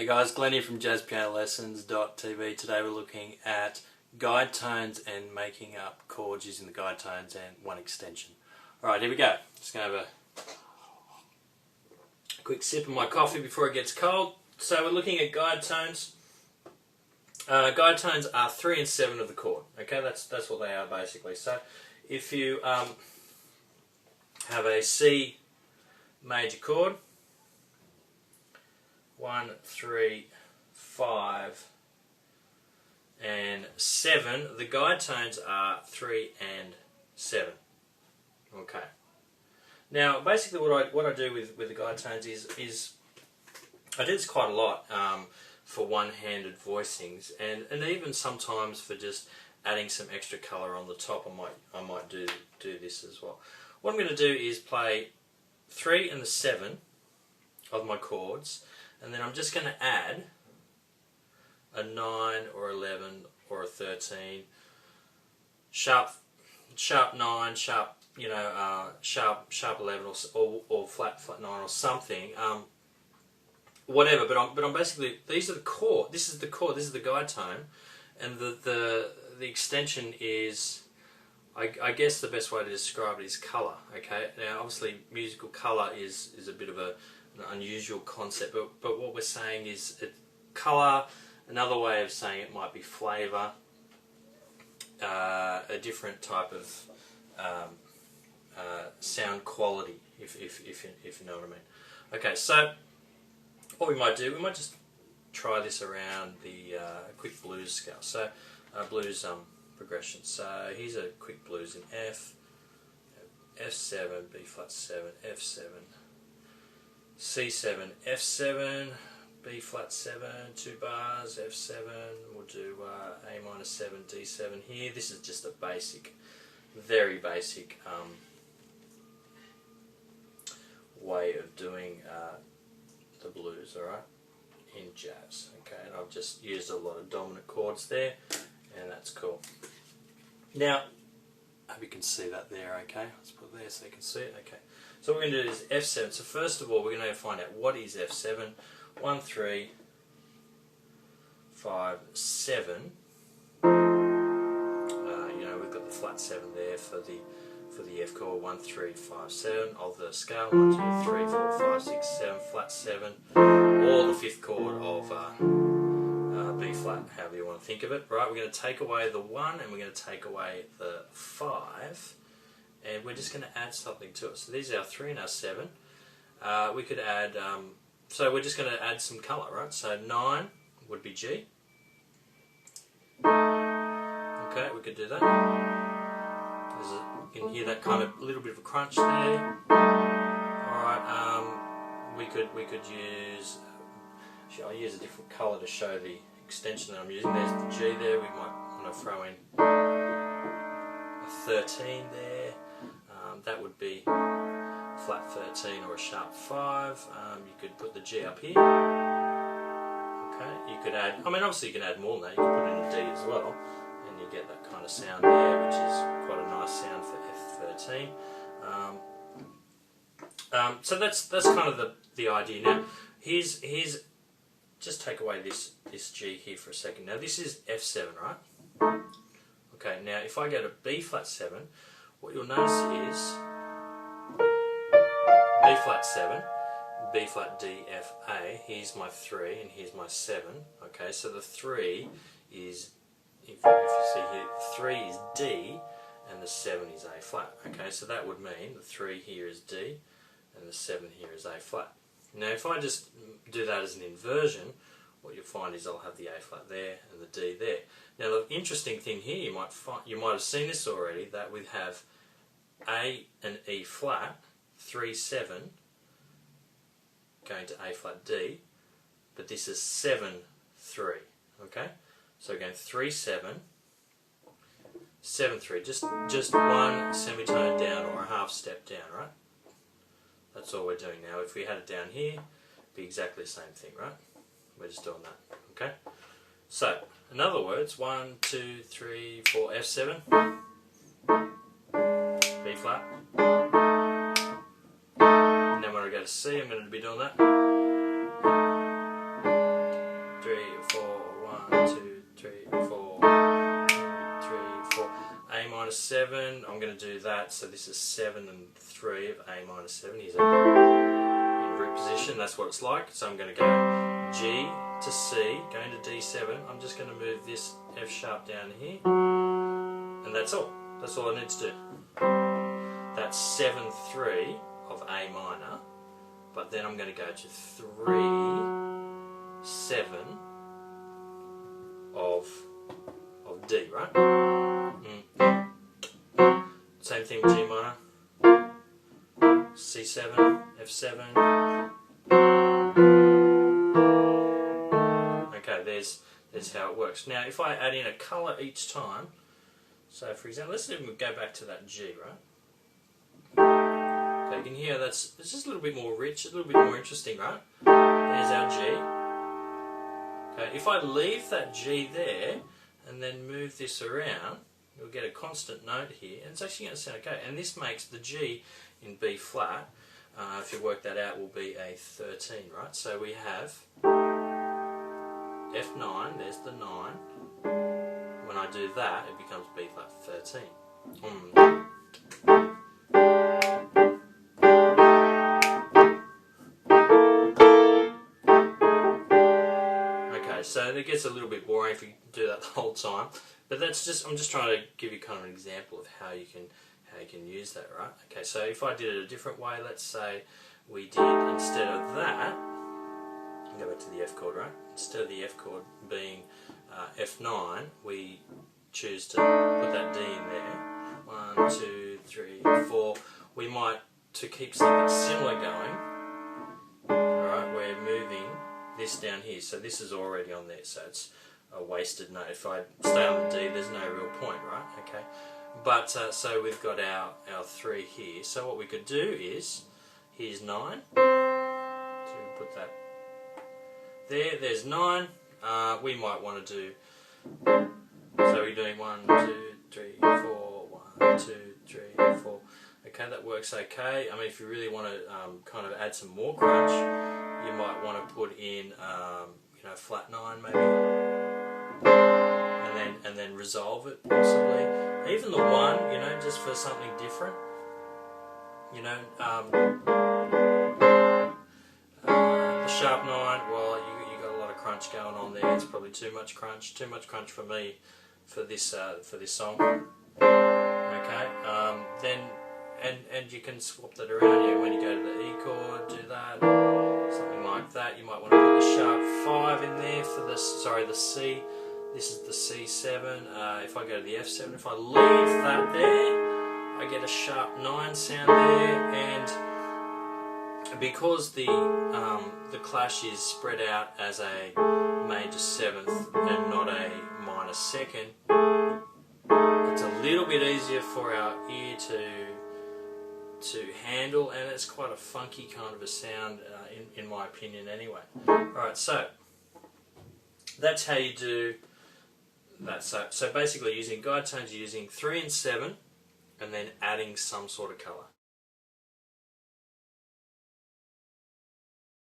guys, Glenn here from jazzpianolessons.tv. Today we're looking at guide tones and making up chords using the guide tones and one extension. Alright, here we go. Just going to have a quick sip of my coffee before it gets cold. So we're looking at guide tones. Guide tones are 3 and 7 of the chord. Okay, that's what they are basically. So if you have a C major chord, 1, 3, 5 and 7, the guide tones are 3 and 7. Okay. Now basically what I do with the guide tones is I do this quite a lot for one-handed voicings and even sometimes for just adding some extra colour on the top. I might do this as well. What I'm going to do is play 3 and the 7 of my chords, and then I'm just going to add a 9 or 11 or a 13, sharp 9, sharp, sharp 11 or flat 9 or something, whatever. But I'm basically, these are the chord. This is the chord. This is the guide tone, and the extension is, I guess the best way to describe it is colour. Okay. Now obviously musical colour is a bit of an unusual concept, but what we're saying is colour. Another way of saying it might be flavour, a different type of sound quality, if you know what I mean. Okay, so what we might do, we might just try this around the quick blues scale. So blues progression. So here's a quick blues in F, F7, B flat 7, F7, C7, F7, B flat 7, 2 bars, F7, we'll do A minor 7, D7 here. This is just a basic, very basic way of doing the blues, alright, in jazz. Okay, and I've just used a lot of dominant chords there, and that's cool. Now, I hope you can see that there, okay? Let's put it there so you can see it, okay. So what we're going to do is F7. So first of all, we're going to find out what is F7. 1, 3, 5, 7. We've got the flat 7 there for the F chord. 1, 3, 5, 7 of the scale. 1, 2, 3, 4, 5, 6, 7, flat 7, or the fifth chord of B flat, however you want to think of it. Right, we're going to take away the 1 and we're going to take away the 5, and we're just going to add something to it. So these are our 3 and our 7. We could add. So we're just going to add some colour, right? So 9 would be G. Okay, we could do that. You can hear that kind of little bit of a crunch there. Alright, we could use, actually I'll use a different colour to show the extension that I'm using. There's the G there. We might want to throw in a 13 there. That would be flat 13 or a sharp 5. You could put the G up here. Okay, you could add, obviously you can add more than that. You can put in a D as well, and you get that kind of sound there, which is quite a nice sound for F13. So that's kind of the idea. Now, here's just take away this G here for a second. Now this is F7, right? Okay, now if I go to B flat 7, what you'll notice is B flat 7, B flat D, F, A, here's my 3 and here's my 7. Okay, so the 3 is, if you see here, 3 is D and the 7 is A flat. Okay, so that would mean the 3 here is D and the 7 here is A flat. Now if I just do that as an inversion, what you'll find is I'll have the A flat there and the D there. Now the interesting thing here, you might have seen this already, that we have A and E flat, 3, 7, going to A flat D, but this is 7, 3, okay? So again, 3, 7, 7, 3, just one semitone down or a half step down, right? That's all we're doing now. If we had it down here, it'd be exactly the same thing, right? We're just doing that, okay? So, in other words, 1, 2, 3, 4, F7, B flat, and then when I go to C, I'm going to be doing that. 4, 1, 2, 3, 4, 1, 2, 3, 4. A minor 7, I'm going to do that, so this is 7 and 3 of A minor 7. Here's in root position, that's what it's like. So I'm going to go G to C, going to D7. I'm just going to move this F sharp down here, and that's all. That's all I need to do. That's 7-3 of A minor, but then I'm going to go to 3-7 of D, right? Same thing with G minor, C7, F7. Okay, there's how it works. Now, if I add in a colour each time, so for example, let's even go back to that G, right? Okay, you can hear it's just a little bit more rich, a little bit more interesting, right? There's our G. Okay, if I leave that G there and then move this around, you'll get a constant note here, and it's actually going to sound okay. And this makes the G in B flat, if you work that out, will be a 13, right? So we have F9, there's the 9. When I do that, it becomes B flat 13. Okay, so it gets a little bit boring if you do that the whole time, but I'm just trying to give you kind of an example of how you can use that, right? Okay, so if I did it a different way, let's say we did, instead of that, go back to the F chord, right? Instead of the F chord being F9, we choose to put that D in there. 1, 2, 3, 4. We might, to keep something similar going, alright, we're moving this down here. So this is already on there, so it's a wasted note. If I stay on the D, there's no real point, right? Okay. But, so we've got our 3 here. So what we could do is, here's 9. So we put that there's 9. We might want to do, so we're doing 1, 2, 3, 4, 1, 2, 3, 4. Okay, that works okay. I mean, if you really want to kind of add some more crunch, you might want to put in, flat 9 maybe, and then resolve it possibly. Even the 1, just for something different. The sharp 9. Well, you got a lot of crunch going on there. It's probably too much crunch for me for this song. Okay. Then and you can swap that around. When you go to the E chord, do that. Something like that. You might want to put the sharp 5 in there for the C. This is the C7. If I go to the F7, if I leave that there, I get a sharp 9 sound there, and because the clash is spread out as a major 7th and not a minor 2nd, it's a little bit easier for our ear to handle, and it's quite a funky kind of a sound, in my opinion anyway. Alright, so that's how you do that. So basically using guide tones, you're using 3 and 7 and then adding some sort of colour.